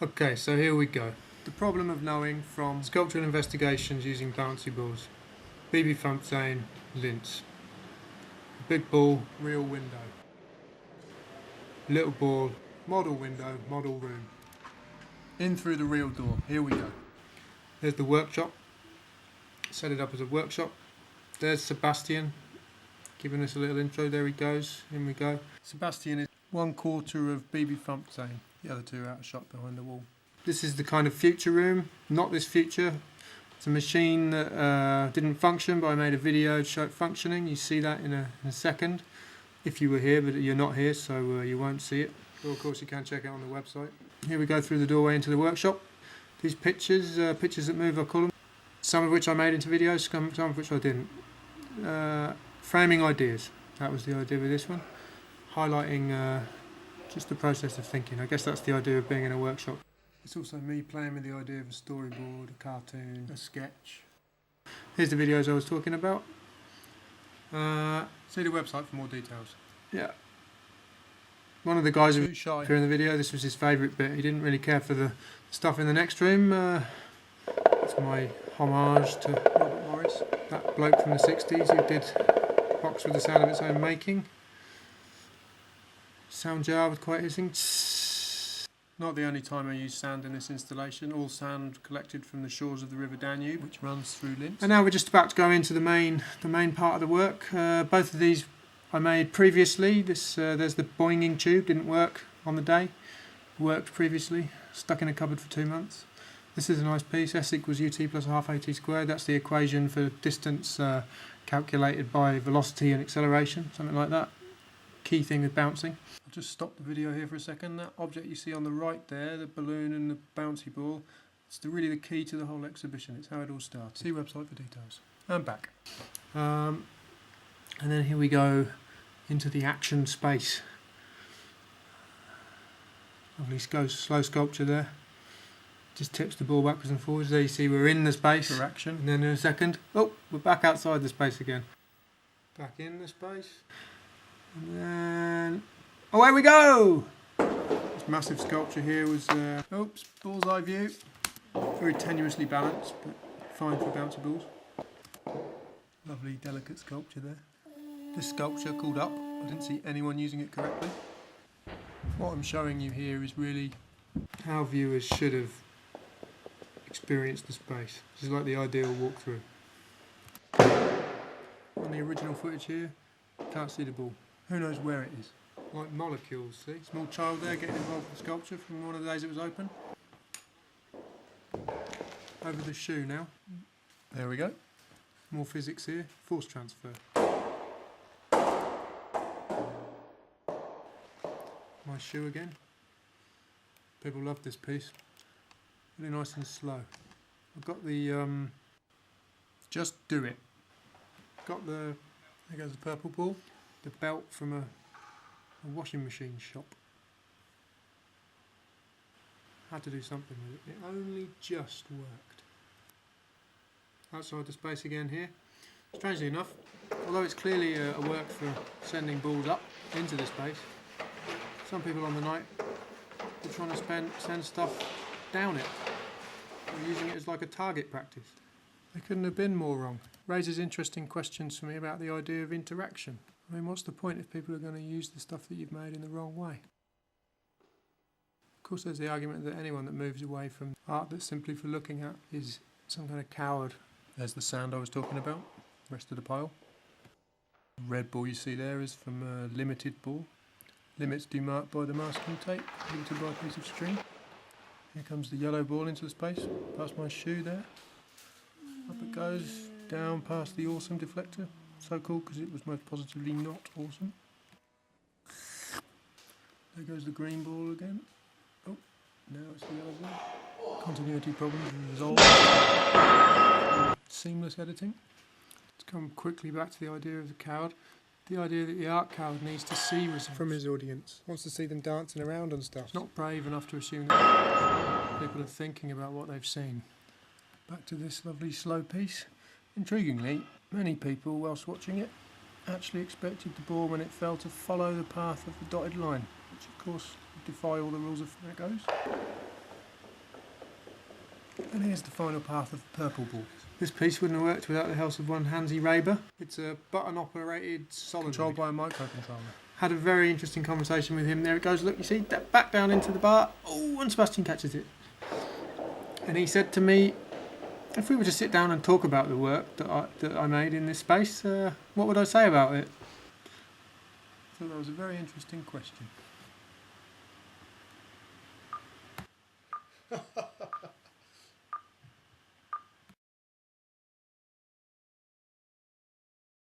Okay, so here we go. The problem of knowing from Sculptural Investigations Using bouncy balls. BB Fontaine, Linz. Big ball, real window. Little ball, model window, model room. In through the real door. Here we go. There's the workshop. Set it up as a workshop. There's Sebastian, giving us a little intro. There he goes. In we go. Sebastian is 1/4 of BB Fontaine. The other two are out of shot behind the wall. This is the kind of future room. Not this future. It's a machine that didn't function, but I made a video to show it functioning. You see that in a second. If you were here, but you're not here, so you won't see it. Well, of course, you can check it on the website. Here we go through the doorway into the workshop. These pictures that move, I call them. Some of which I made into videos, some of which I didn't. Framing ideas. That was the idea with this one. Highlighting just the process of thinking. I guess that's the idea of being in a workshop. It's also me playing with the idea of a storyboard, a cartoon, a sketch. Here's the videos I was talking about. See the website for more details. Yeah. One of the guys who was shy here in the video, this was his favourite bit. He didn't really care for the stuff in the next room. It's my homage to Robert Morris, that bloke from the 60s who did Box with the Sound of Its Own Making. Sound jar with quite hissing. Not the only time I use sound in this installation. All sound collected from the shores of the River Danube, which runs through Linz. And now we're just about to go into the main part of the work. Both of these I made previously. There's the boinging tube, didn't work on the day. Worked previously, stuck in a cupboard for 2 months. This is a nice piece. S equals ut plus half at squared. That's the equation for distance calculated by velocity and acceleration, something like that. Key thing with bouncing. I'll just stop the video here for a second. That object you see on the right there, the balloon and the bouncy ball, it's really the key to the whole exhibition. It's how it all started. See website for details. And back. And then here we go into the action space. Lovely slow sculpture there. Just tips the ball backwards and forwards. There you see we're in the space for action. And then in a second, oh, we're back outside the space again. Back in the space. And then away we go! This massive sculpture here was, oops, bullseye view. Very tenuously balanced, but fine for bouncy balls. Lovely, delicate sculpture there. This sculpture called Up. I didn't see anyone using it correctly. What I'm showing you here is really how viewers should have experienced the space. This is like the ideal walkthrough. On the original footage here, can't see the ball. Who knows where it is? Like molecules, see? Small child there getting involved with sculpture from one of the days it was open. Over the shoe now. There we go. More physics here. Force transfer. My shoe again. People love this piece. Really nice and slow. I've got the Just Do It. Got the, there goes the purple ball. The belt from a washing machine shop. Had to do something with it. It only just worked. Outside the space again here. Strangely enough, although it's clearly a work for sending balls up into the space, some people on the night were trying to send stuff down it. They're using it as like a target practice. They couldn't have been more wrong. Raises interesting questions for me about the idea of interaction. I mean, what's the point if people are going to use the stuff that you've made in the wrong way? Of course, there's the argument that anyone that moves away from art that's simply for looking at is some kind of coward. There's the sand I was talking about, rest of the pile. The red ball you see there is from a limited ball. Limits demarked by the masking tape, limited by a piece of string. Here comes the yellow ball into the space, past my shoe there. Up it goes, down past the awesome deflector. So cool because it was most positively not awesome. There goes the green ball again. Oh, now it's the yellow ball. Continuity problems resolved. Seamless editing. Let's come quickly back to the idea of the coward. The idea that the art coward needs to see results from his audience. Wants to see them dancing around and stuff. It's not brave enough to assume that people are thinking about what they've seen. Back to this lovely slow piece. Intriguingly, many people, whilst watching it, actually expected the ball when it fell to follow the path of the dotted line, which of course would defy all the rules of there it goes. And here's the final path of the purple ball. This piece wouldn't have worked without the help of one Hansi Raber. It's a button-operated solenoid. Controlled by a microcontroller. Had a very interesting conversation with him. There it goes, look, you see, that back down into the bar. Oh, and Sebastian catches it. And he said to me, if we were to sit down and talk about the work that I made in this space, what would I say about it? So that was a very interesting question.